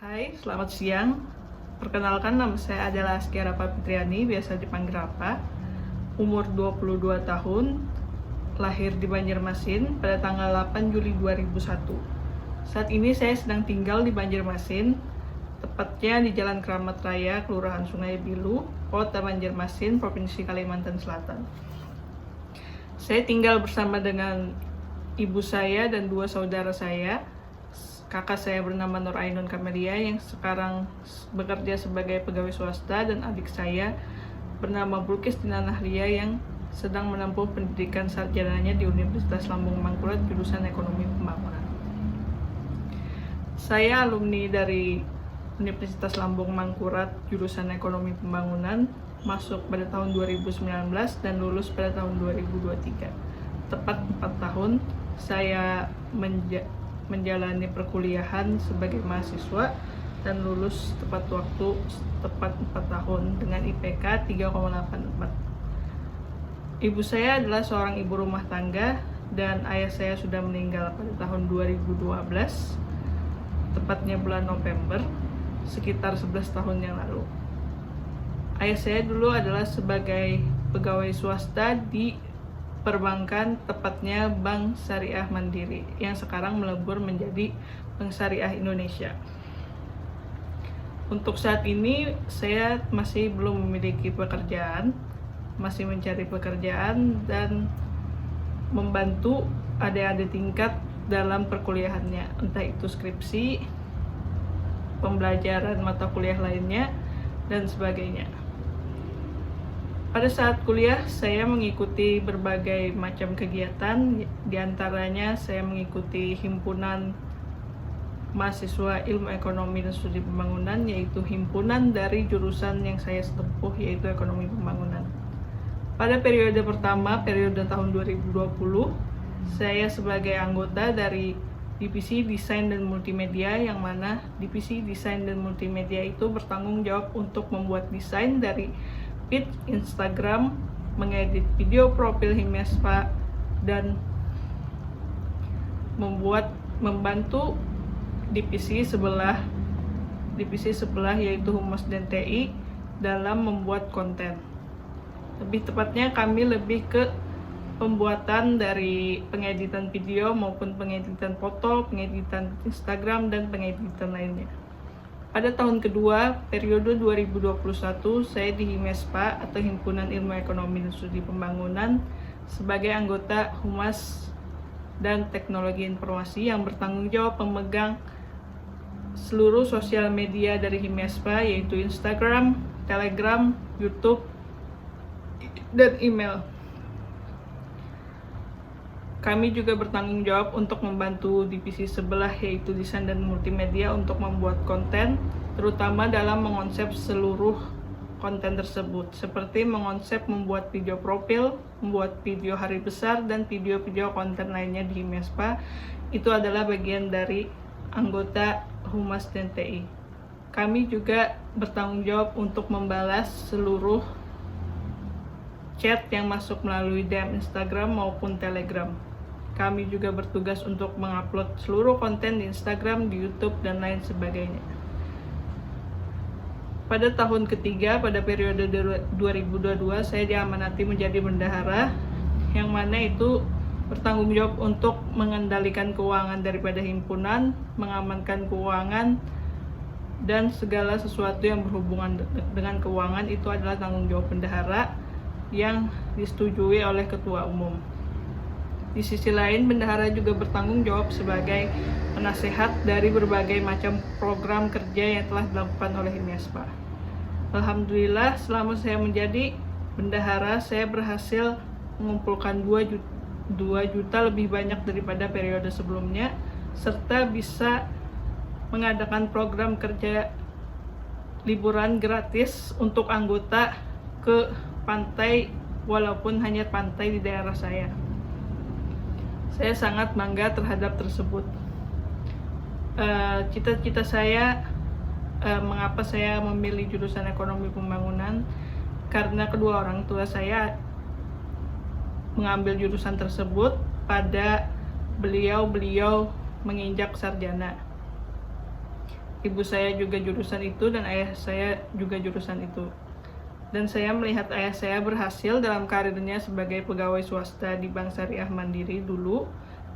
Hai, selamat siang. Perkenalkan, nama saya adalah Askia Rapa Fitriani, biasa dipanggil Rapa. Umur 22 tahun, lahir di Banjarmasin pada tanggal 8 Juli 2001. Saat ini saya sedang tinggal di Banjarmasin, tepatnya di Jalan Keramat Raya, Kelurahan Sungai Bilu, Kota Banjarmasin, Provinsi Kalimantan Selatan. Saya tinggal bersama dengan ibu saya dan dua saudara saya. Kakak saya bernama Nur Ainun Kamelia yang sekarang bekerja sebagai pegawai swasta, dan adik saya bernama Bulkis Dina Nahlia yang sedang menempuh pendidikan sarjananya di Universitas Lambung Mangkurat jurusan Ekonomi Pembangunan. Saya alumni dari Universitas Lambung Mangkurat jurusan Ekonomi Pembangunan, masuk pada tahun 2019 dan lulus pada tahun 2023. Tepat 4 tahun saya menjalani perkuliahan sebagai mahasiswa dan lulus tepat waktu, tepat 4 tahun dengan IPK 3,84. Ibu saya adalah seorang ibu rumah tangga dan ayah saya sudah meninggal pada tahun 2012, tepatnya bulan November, sekitar 11 tahun yang lalu. Ayah saya dulu adalah sebagai pegawai swasta di perbankan, tepatnya Bank Syariah Mandiri, yang sekarang melebur menjadi Bank Syariah Indonesia. Untuk saat ini saya masih belum memiliki pekerjaan, masih mencari pekerjaan dan membantu adik-adik tingkat dalam perkuliahannya, entah itu skripsi, pembelajaran mata kuliah lainnya, dan sebagainya. Pada saat kuliah, saya mengikuti berbagai macam kegiatan, diantaranya saya mengikuti himpunan mahasiswa ilmu ekonomi dan studi pembangunan, yaitu himpunan dari jurusan yang saya tempuh, yaitu ekonomi pembangunan. Pada periode pertama, periode tahun 2020, saya sebagai anggota dari Divisi Desain dan Multimedia, yang mana Divisi Desain dan Multimedia itu bertanggung jawab untuk membuat desain dari feed Instagram, mengedit video profil Himespa, dan membantu divisi sebelah yaitu Humas dan TI dalam membuat konten. Lebih tepatnya kami lebih ke pembuatan dari pengeditan video maupun pengeditan foto, pengeditan Instagram, dan pengeditan lainnya. Pada tahun kedua, periode 2021, saya di Himespa atau Himpunan Ilmu Ekonomi dan Studi Pembangunan sebagai anggota Humas dan Teknologi Informasi yang bertanggung jawab pemegang seluruh sosial media dari Himespa, yaitu Instagram, Telegram, YouTube, dan email. Kami juga bertanggung jawab untuk membantu divisi sebelah, yaitu desain dan multimedia, untuk membuat konten, terutama dalam mengonsep seluruh konten tersebut, seperti mengonsep membuat video profil, membuat video hari besar, dan video-video konten lainnya di Himespa. Itu adalah bagian dari anggota Humas dan TI. Kami juga bertanggung jawab untuk membalas seluruh chat yang masuk melalui DM Instagram maupun Telegram. Kami juga bertugas untuk mengupload seluruh konten di Instagram, di YouTube, dan lain sebagainya. Pada tahun ketiga, pada periode 2022, saya diamanati menjadi bendahara, yang mana itu bertanggung jawab untuk mengendalikan keuangan daripada himpunan, mengamankan keuangan, dan segala sesuatu yang berhubungan dengan keuangan itu adalah tanggung jawab bendahara yang disetujui oleh ketua umum. Di sisi lain, bendahara juga bertanggung jawab sebagai penasehat dari berbagai macam program kerja yang telah dilakukan oleh Himespa. Alhamdulillah, selama saya menjadi bendahara, saya berhasil mengumpulkan 2 juta lebih banyak daripada periode sebelumnya, serta bisa mengadakan program kerja liburan gratis untuk anggota ke pantai, walaupun hanya pantai di daerah saya. Saya sangat bangga terhadap tersebut. Cita-cita saya, mengapa saya memilih jurusan ekonomi pembangunan, karena kedua orang tua saya mengambil jurusan tersebut pada beliau menginjak sarjana. ibu saya juga jurusan itu dan ayah saya juga jurusan itu. Dan saya melihat ayah saya berhasil dalam karirnya sebagai pegawai swasta di Bank Syariah Mandiri dulu,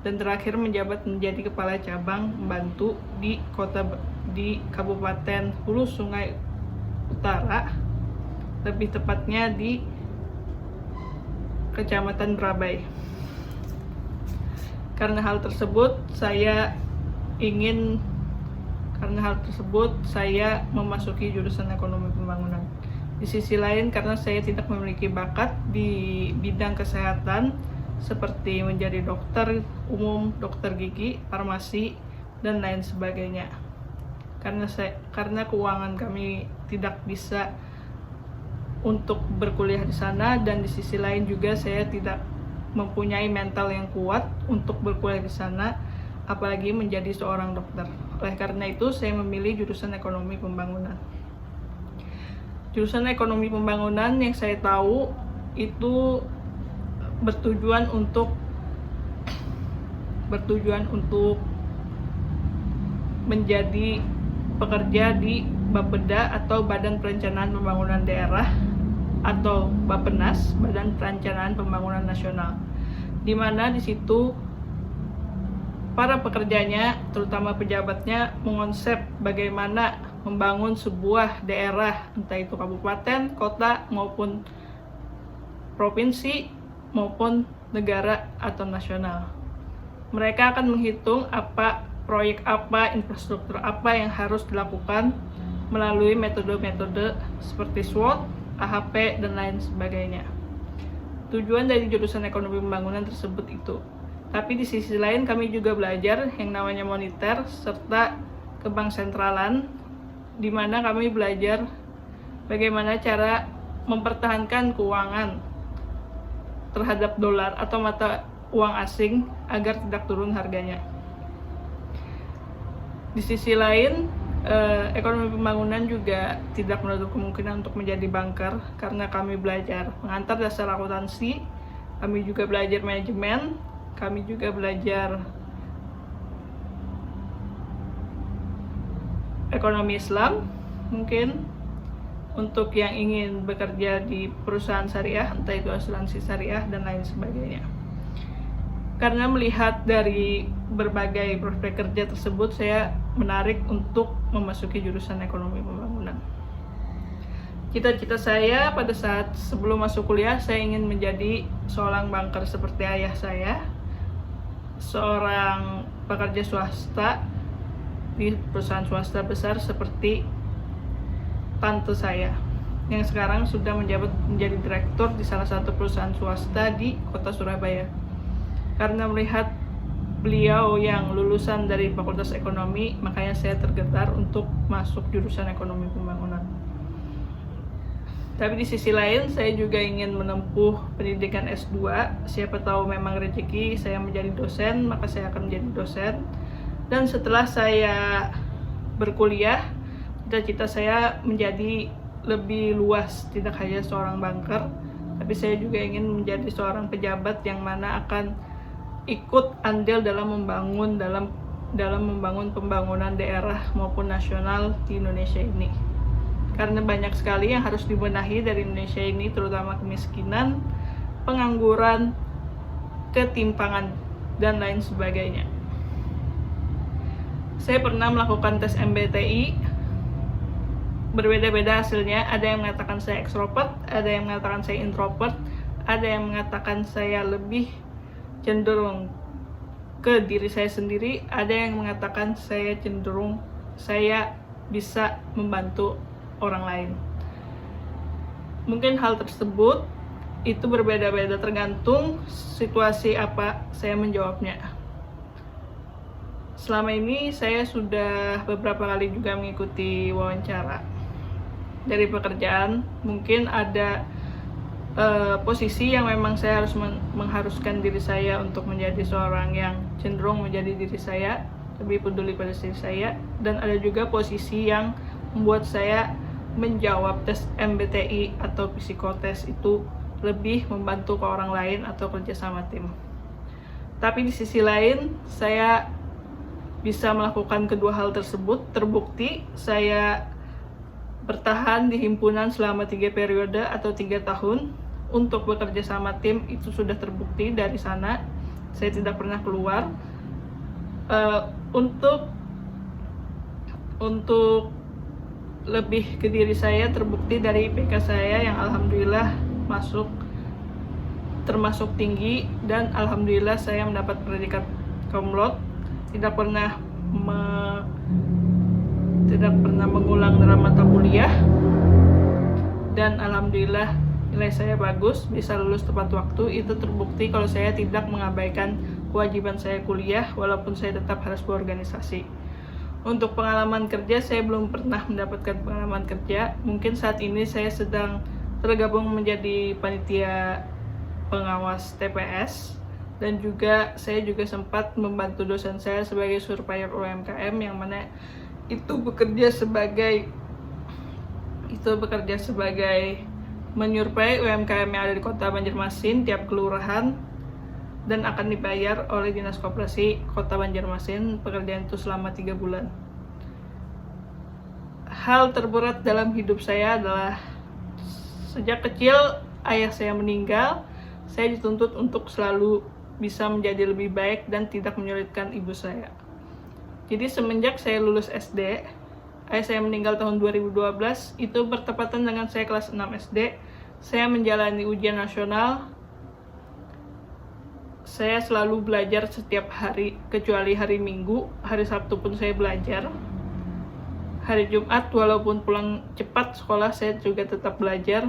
dan terakhir menjabat menjadi kepala cabang membantu di Kabupaten Hulu Sungai Utara, lebih tepatnya di Kecamatan Brabai. Karena hal tersebut saya memasuki jurusan ekonomi pembangunan. Di sisi lain, karena saya tidak memiliki bakat di bidang kesehatan seperti menjadi dokter umum, dokter gigi, farmasi, dan lain sebagainya. Karena keuangan kami tidak bisa untuk berkuliah di sana, dan di sisi lain juga saya tidak mempunyai mental yang kuat untuk berkuliah di sana, apalagi menjadi seorang dokter. Oleh karena itu, saya memilih jurusan ekonomi pembangunan. Jurusan ekonomi pembangunan yang saya tahu itu bertujuan untuk menjadi pekerja di Bapeda atau Badan Perencanaan Pembangunan Daerah, atau Bappenas, Badan Perencanaan Pembangunan Nasional, di mana di situ para pekerjanya, terutama pejabatnya, mengonsep bagaimana membangun sebuah daerah, entah itu kabupaten, kota, maupun provinsi, maupun negara atau nasional. Mereka akan menghitung proyek apa, infrastruktur apa yang harus dilakukan melalui metode-metode seperti SWOT, AHP, dan lain sebagainya. Tujuan dari jurusan ekonomi pembangunan tersebut itu. Tapi di sisi lain kami juga belajar yang namanya moneter serta kebank sentralan, di mana kami belajar bagaimana cara mempertahankan keuangan terhadap dolar atau mata uang asing agar tidak turun harganya. Di sisi lain, ekonomi pembangunan juga tidak menutup kemungkinan untuk menjadi banker, karena kami belajar mengantar dasar akuntansi, kami juga belajar manajemen, kami juga belajar ekonomi Islam, mungkin untuk yang ingin bekerja di perusahaan syariah, entah itu asuransi syariah dan lain sebagainya. Karena melihat dari berbagai prospek kerja tersebut, saya menarik untuk memasuki jurusan ekonomi pembangunan. Cita-cita saya pada saat sebelum masuk kuliah, saya ingin menjadi seorang banker seperti ayah saya, seorang pekerja swasta di perusahaan swasta besar seperti tante saya, yang sekarang sudah menjabat menjadi direktur di salah satu perusahaan swasta di kota Surabaya. Karena melihat beliau yang lulusan dari Fakultas Ekonomi, makanya saya tergetar untuk masuk jurusan ekonomi pembangunan. Tapi di sisi lain, saya juga ingin menempuh pendidikan S2. Siapa tahu memang rezeki saya menjadi dosen, maka saya akan menjadi dosen. Dan setelah saya berkuliah, cita-cita saya menjadi lebih luas, tidak hanya seorang banker, tapi saya juga ingin menjadi seorang pejabat yang mana akan ikut andil dalam membangun pembangunan daerah maupun nasional di Indonesia ini. Karena banyak sekali yang harus dibenahi dari Indonesia ini, terutama kemiskinan, pengangguran, ketimpangan, dan lain sebagainya. Saya pernah melakukan tes MBTI, berbeda-beda hasilnya. Ada yang mengatakan saya ekstrovert, ada yang mengatakan saya introvert, ada yang mengatakan saya lebih cenderung ke diri saya sendiri, ada yang mengatakan saya cenderung saya bisa membantu orang lain. Mungkin hal tersebut itu berbeda-beda tergantung situasi apa saya menjawabnya. Selama ini saya sudah beberapa kali juga mengikuti wawancara dari pekerjaan. Mungkin ada posisi yang memang saya harus mengharuskan diri saya untuk menjadi seorang yang cenderung menjadi diri saya, lebih peduli pada diri saya, dan ada juga posisi yang membuat saya menjawab tes MBTI atau psikotes itu lebih membantu ke orang lain atau kerja sama tim. Tapi di sisi lain, saya bisa melakukan kedua hal tersebut. Terbukti saya bertahan di himpunan selama 3 periode atau 3 tahun. Untuk bekerja sama tim itu sudah terbukti dari sana. Saya tidak pernah keluar. Untuk lebih ke diri saya, terbukti dari IPK saya yang alhamdulillah termasuk tinggi, dan alhamdulillah saya mendapat predikat cum laude, tidak pernah mengulang dalam mata kuliah, dan alhamdulillah nilai saya bagus, bisa lulus tepat waktu. Itu terbukti kalau saya tidak mengabaikan kewajiban saya kuliah walaupun saya tetap harus berorganisasi. Untuk pengalaman kerja, saya belum pernah mendapatkan pengalaman kerja. Mungkin saat ini saya sedang tergabung menjadi panitia pengawas TPS, dan saya juga sempat membantu dosen saya sebagai surveyor UMKM, yang mana itu bekerja sebagai menyurvei UMKM yang ada di Kota Banjarmasin tiap kelurahan, dan akan dibayar oleh Dinas Koperasi Kota Banjarmasin. Pekerjaan itu selama 3 bulan. Hal terberat dalam hidup saya adalah sejak kecil ayah saya meninggal. Saya dituntut untuk selalu bisa menjadi lebih baik dan tidak menyulitkan ibu saya. Jadi semenjak saya lulus SD, ayah saya meninggal tahun 2012, itu bertepatan dengan saya kelas 6 SD. Saya menjalani ujian nasional. Saya selalu belajar setiap hari, kecuali hari Minggu. Hari Sabtu pun saya belajar. Hari Jumat, walaupun pulang cepat sekolah, saya juga tetap belajar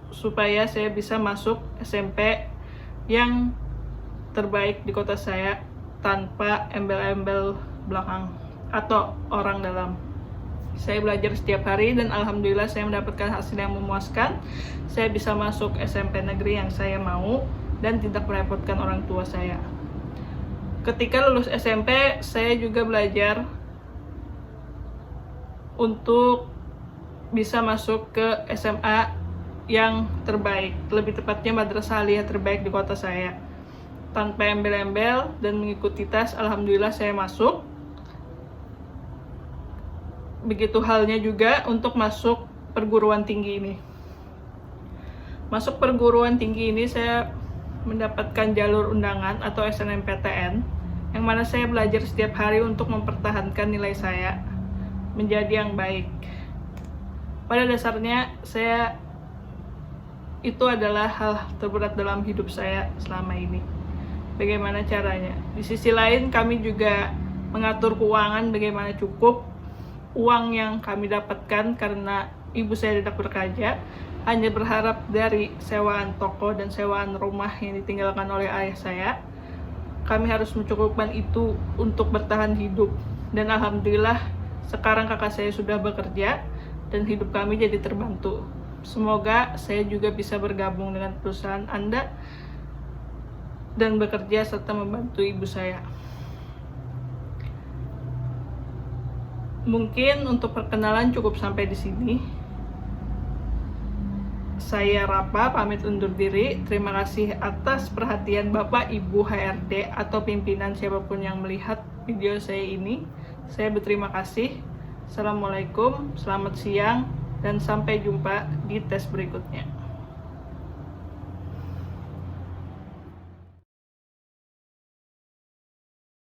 supaya saya bisa masuk SMP yang terbaik di kota saya tanpa embel-embel belakang atau orang dalam. Saya belajar setiap hari dan alhamdulillah saya mendapatkan hasil yang memuaskan. Saya bisa masuk SMP negeri yang saya mau dan tidak merepotkan orang tua saya. Ketika lulus SMP, saya juga belajar untuk bisa masuk ke SMA yang terbaik, lebih tepatnya Madrasah Aliyah terbaik di kota saya. Tanpa embel-embel dan mengikuti tes, alhamdulillah saya masuk. Begitu halnya juga untuk masuk perguruan tinggi ini. Masuk perguruan tinggi ini saya mendapatkan jalur undangan atau SNMPTN, yang mana saya belajar setiap hari untuk mempertahankan nilai saya menjadi yang baik. Pada dasarnya itu adalah hal terberat dalam hidup saya selama ini. Bagaimana caranya? Di sisi lain kami juga mengatur keuangan bagaimana cukup. Uang yang kami dapatkan karena ibu saya tidak bekerja, hanya berharap dari sewaan toko dan sewaan rumah yang ditinggalkan oleh ayah saya. Kami harus mencukupkan itu untuk bertahan hidup. Dan alhamdulillah sekarang kakak saya sudah bekerja dan hidup kami jadi terbantu. Semoga saya juga bisa bergabung dengan perusahaan Anda dan bekerja serta membantu ibu saya. Mungkin untuk perkenalan cukup sampai di sini. Saya Rapa pamit undur diri. Terima kasih atas perhatian Bapak, Ibu, HRD atau pimpinan siapapun yang melihat video saya ini. Saya berterima kasih. Assalamualaikum, selamat siang, dan sampai jumpa di tes berikutnya.